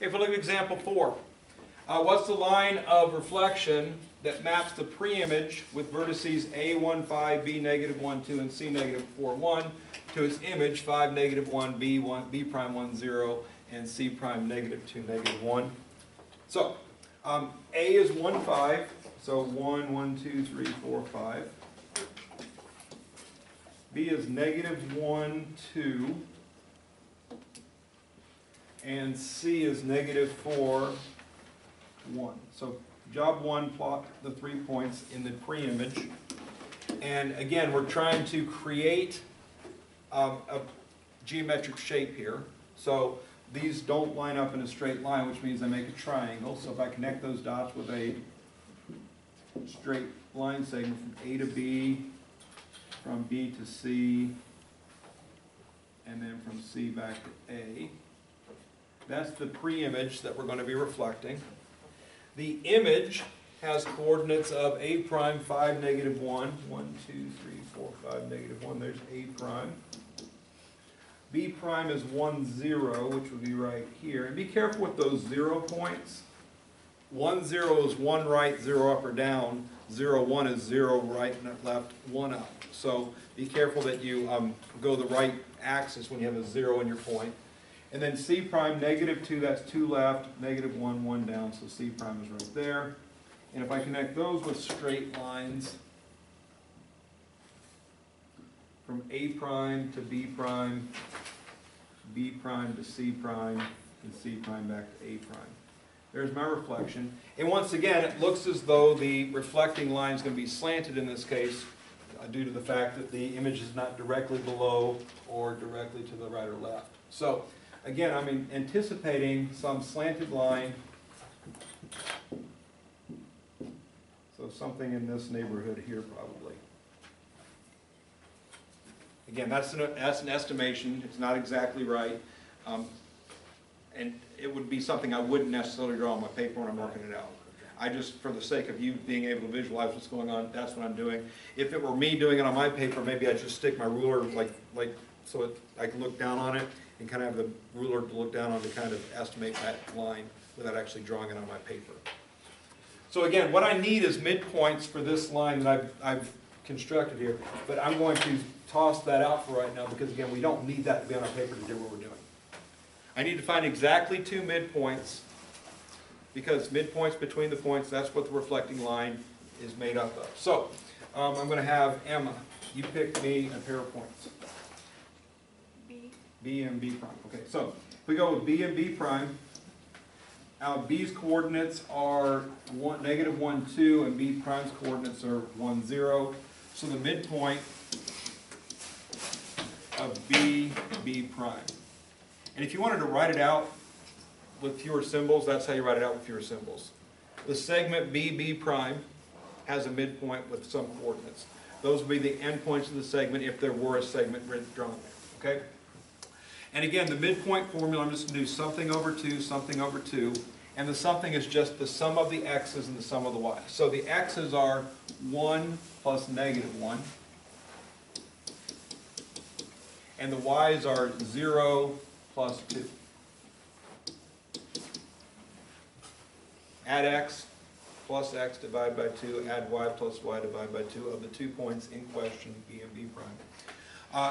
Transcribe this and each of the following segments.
Okay, if we look at example 4, what's the line of reflection that maps the pre-image with vertices A1, 5, B, negative 1, 2, and C, negative 4, 1 to its image 5, negative 1, B, 1, B prime 1, 0, and C prime negative 2, negative 1. So, A is 1, 5, so 1, 1, 2, 3, 4, 5. B is negative 1, 2. And C is negative 4, 1. So job 1, plot the 3 points in the pre-image. And again, we're trying to create a geometric shape here. So these don't line up in a straight line, which means I make a triangle. So if I connect those dots with a straight line segment from A to B, from B to C, and then from C back to A, that's the pre-image that we're going to be reflecting. The image has coordinates of A prime 5, negative 1. 1, 2, 3, 4, 5, negative 1. There's A prime. B prime is 1, 0, which would be right here. And be careful with those 0 points. 1, 0 is 1 right, 0 up or down. 0, 1 is 0 right and left, 1 up. So be careful that you go the right axis when you have a 0 in your point. And then C prime, negative 2, that's 2 left, negative 1, 1 down, so C prime is right there. And if I connect those with straight lines from A prime to B prime to C prime, and C prime back to A prime. There's my reflection. And once again, it looks as though the reflecting line is going to be slanted in this case due to the fact that the image is not directly below or directly to the right or left. So again, I'm anticipating some slanted line, so something in this neighborhood here probably. Again, that's an estimation. It's not exactly right, and it would be something I wouldn't necessarily draw on my paper when I'm working it out. I just, for the sake of you being able to visualize what's going on, that's what I'm doing. If it were me doing it on my paper, maybe I'd just stick my ruler like so I can look down on it and kind of have the ruler to look down on to kind of estimate that line without actually drawing it on my paper. So again, what I need is midpoints for this line that I've constructed here, but I'm going to toss that out for right now because again, we don't need that to be on our paper to do what we're doing. I need to find exactly 2 midpoints because midpoints between the points, that's what the reflecting line is made up of. So I'm going to have Emma, you pick me a pair of points. B and B prime. Okay, so if we go with B and B prime, B's coordinates are negative 1, 2, and B prime's coordinates are 1, 0. So the midpoint of B prime. And if you wanted to write it out with fewer symbols, that's how you write it out with fewer symbols. The segment B prime has a midpoint with some coordinates. Those would be the endpoints of the segment if there were a segment drawn there. Okay? And again, the midpoint formula, I'm just going to do something over 2, something over 2. And the something is just the sum of the x's and the sum of the y's. So the x's are 1 plus negative 1. And the y's are 0 plus 2. Add x plus x divided by 2, add y plus y divided by 2 of the 2 points in question, B and B prime.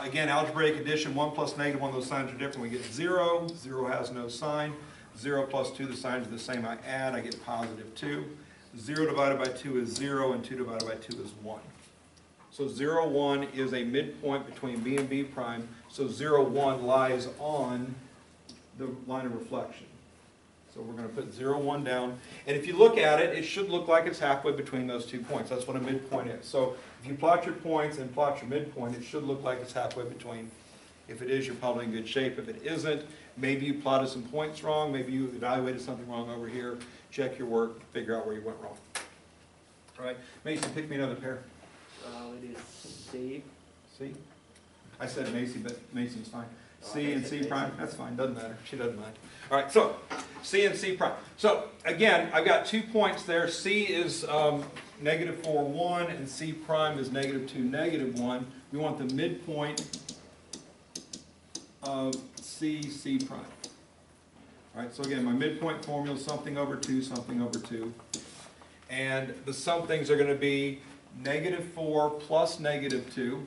Again, algebraic addition, 1 plus negative 1, those signs are different. We get 0. 0 has no sign. 0 plus 2, the signs are the same. I add, I get positive 2. 0 divided by 2 is 0, and 2 divided by 2 is 1. So 0, 1 is a midpoint between B and B prime. So 0, 1 lies on the line of reflection. So we're going to put 0, 1 down. And if you look at it, it should look like it's halfway between those 2 points. That's what a midpoint is. So if you plot your points and plot your midpoint, it should look like it's halfway between. If it is, you're probably in good shape. If it isn't, maybe you plotted some points wrong. Maybe you evaluated something wrong over here. Check your work, figure out where you went wrong. All right, Mason, pick me another pair. It is C. C? I said Macy, but Mason's fine. C and C prime, that's fine, doesn't matter. She doesn't mind. All right, so C and C prime. So again, I've got 2 points there. C is negative 4, 1, and C prime is negative 2, negative 1. We want the midpoint of C, C prime. All right, so again, my midpoint formula is something over 2, something over 2. And the somethings are going to be -4 plus -2,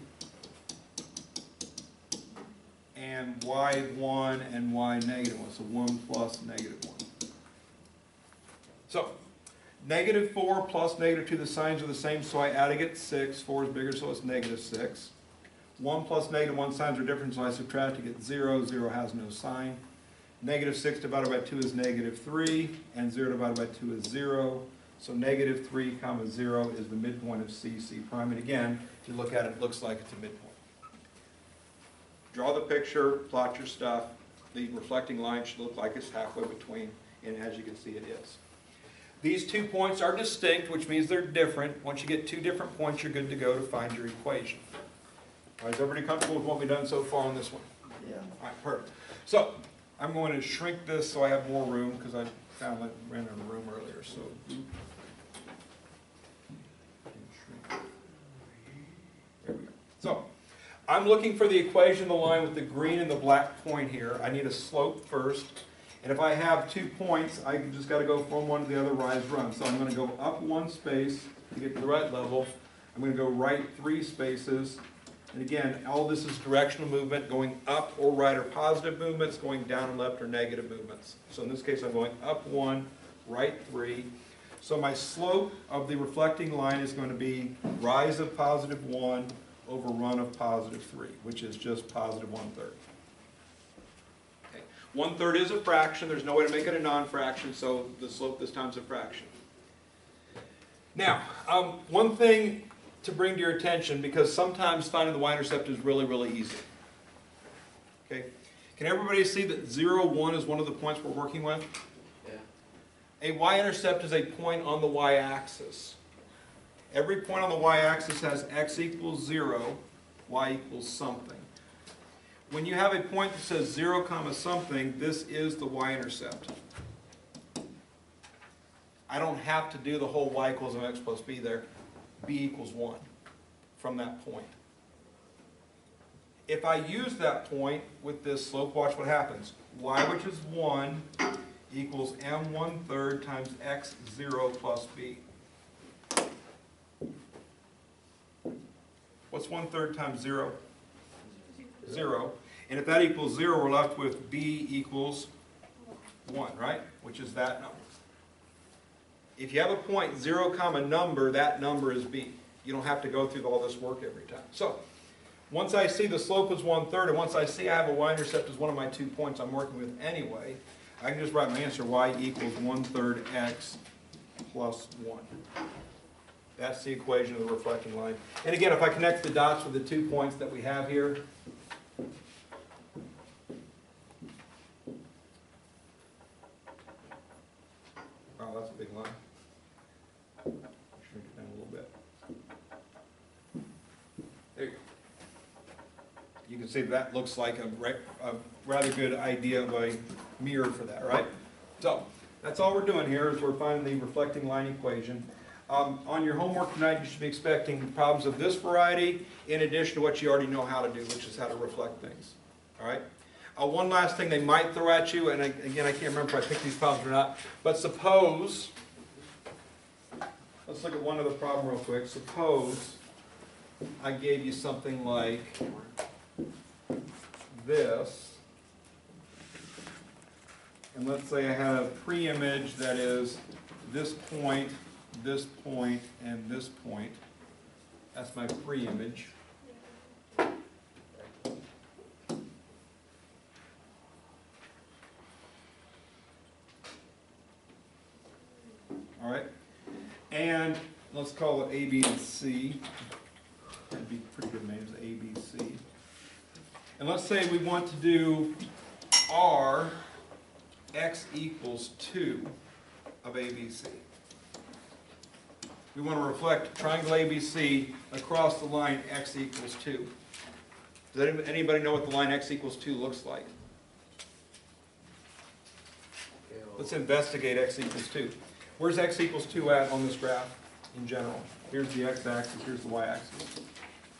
and y1 and y -1, so 1 plus -1. So, -4 plus -2, the signs are the same, so I add, I get 6. 4 is bigger, so it's -6. 1 plus -1 signs are different, so I subtract to get 0. 0 has no sign. -6 divided by 2 is -3, and 0 divided by 2 is 0. So -3, 0 is the midpoint of C, C prime. And again, if you look at it, it looks like it's a midpoint. Draw the picture, plot your stuff. The reflecting line should look like it's halfway between, and as you can see, it is. These 2 points are distinct, which means they're different. Once you get 2 different points, you're good to go to find your equation. All right, is everybody comfortable with what we've done so far on this one? Yeah. All right, perfect. So, I'm going to shrink this so I have more room, because I found I ran out of room earlier, so. There we go. So, I'm looking for the equation of the line with the green and the black point here. I need a slope first. And if I have 2 points, I just got to go from one to the other, rise, run. So I'm going to go up 1 space to get to the right level. I'm going to go right 3 spaces. And again, all this is directional movement, going up or right are positive movements, going down and left are negative movements. So in this case, I'm going up 1, right 3. So my slope of the reflecting line is going to be rise of +1 over run of +3, which is just +1/3. Okay. 1/3 is a fraction. There's no way to make it a non-fraction, so the slope this time is a fraction. Now, one thing to bring to your attention, because sometimes finding the y-intercept is really, really easy. Okay, can everybody see that 0, 1 is one of the points we're working with? Yeah. A y-intercept is a point on the y-axis. Every point on the y-axis has x equals 0, y equals something. When you have a point that says 0, something, this is the y-intercept. I don't have to do the whole y equals mx plus b there. B equals 1 from that point. If I use that point with this slope, watch what happens. Y, which is 1, equals m1/3 times x0 plus b. What's 1/3 times 0? 0. And if that equals 0, we're left with b equals 1, right? Which is that number. If you have a point 0, number, that number is b. You don't have to go through all this work every time. So, once I see the slope is 1/3, and once I see I have a y-intercept as one of my 2 points I'm working with anyway, I can just write my answer, y equals 1/3 x plus 1. That's the equation of the reflecting line. And again, if I connect the dots with the 2 points that we have here, wow, that's a big line. Shrink it down a little bit. There you go. You can see that looks like a rather good idea of a mirror for that, right? So, that's all we're doing here is we're finding the reflecting line equation. On your homework tonight, you should be expecting problems of this variety in addition to what you already know how to do, which is how to reflect things. All right? One last thing they might throw at you, and again, I can't remember if I picked these problems or not, but suppose, let's look at one other problem real quick. Suppose I gave you something like this, and let's say I had a pre-image that is this point, and this point. That's my pre-image. All right, and let's call it A, B, and C. That'd be pretty good names, A, B, C. And let's say we want to do R, x equals 2 of A, B, C. We want to reflect triangle ABC across the line x equals 2. Does anybody know what the line x equals 2 looks like? Let's investigate x equals 2. Where's x equals 2 at on this graph in general? Here's the x-axis, here's the y-axis.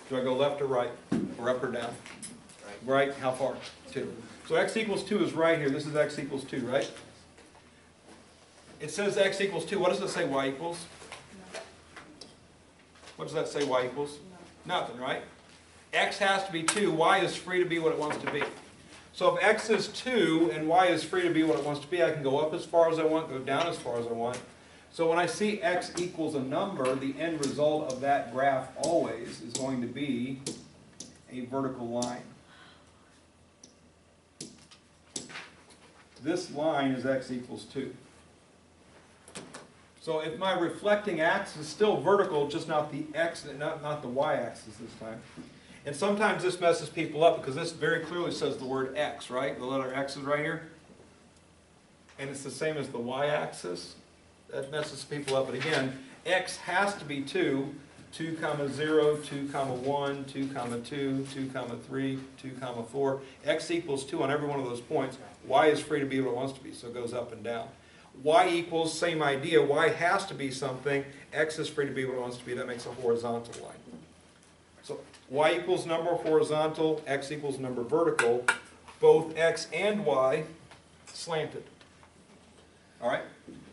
Do I go left or right, or up or down? Right. How far? 2. So x equals 2 is right here. This is x equals 2, right? It says x equals 2. What does it say y equals? What does that say y equals? Nothing, right? X has to be 2. Y is free to be what it wants to be. So if x is 2 and y is free to be what it wants to be, I can go up as far as I want, go down as far as I want. So when I see x equals a number, the end result of that graph always is going to be a vertical line. This line is x equals 2. So if my reflecting axis is still vertical, just not the x, not the y-axis this time. And sometimes this messes people up because this very clearly says the word x, right? The letter x is right here. And it's the same as the y-axis. That messes people up. But again, x has to be 2, 2 comma 0, 2 comma 1, 2 comma 2, 2 comma 3, 2 comma 4. X equals 2 on every one of those points. Y is free to be what it wants to be, so it goes up and down. Y equals, same idea. Y has to be something. X is free to be what it wants to be. That makes a horizontal line. So y equals number horizontal, x equals number vertical. Both x and y slanted. All right?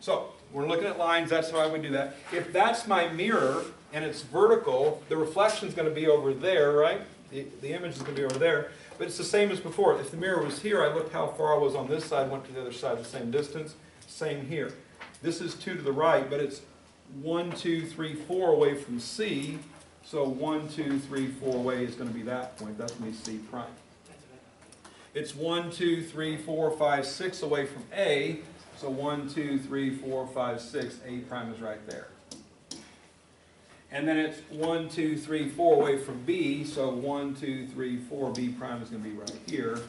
So we're looking at lines. That's how I would do that. If that's my mirror and it's vertical, the reflection is going to be over there, right? The image is going to be over there. But it's the same as before. If the mirror was here, I looked how far I was on this side, went to the other side the same distance. Same here. This is 2 to the right, but it's 1, 2, 3, 4 away from C. So 1, 2, 3, 4 away is going to be that point. That's going to be C prime. It's 1, 2, 3, 4, 5, 6 away from A. So 1, 2, 3, 4, 5, 6. A prime is right there. And then it's 1, 2, 3, 4 away from B. So 1, 2, 3, 4. B prime is going to be right here.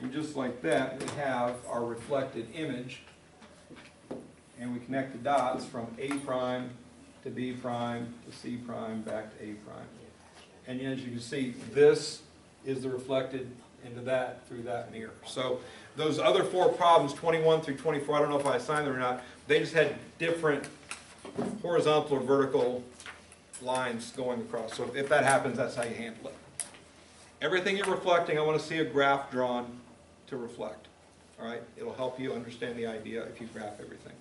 And just like that, we have our reflected image. And we connect the dots from A prime to B prime to C prime back to A prime. And as you can see, this is the reflected into that through that mirror. So those other 4 problems, 21 through 24, I don't know if I assigned them or not, they just had different horizontal or vertical lines going across. So if that happens, that's how you handle it. Everything you're reflecting, I want to see a graph drawn to reflect. All right? It'll help you understand the idea if you graph everything.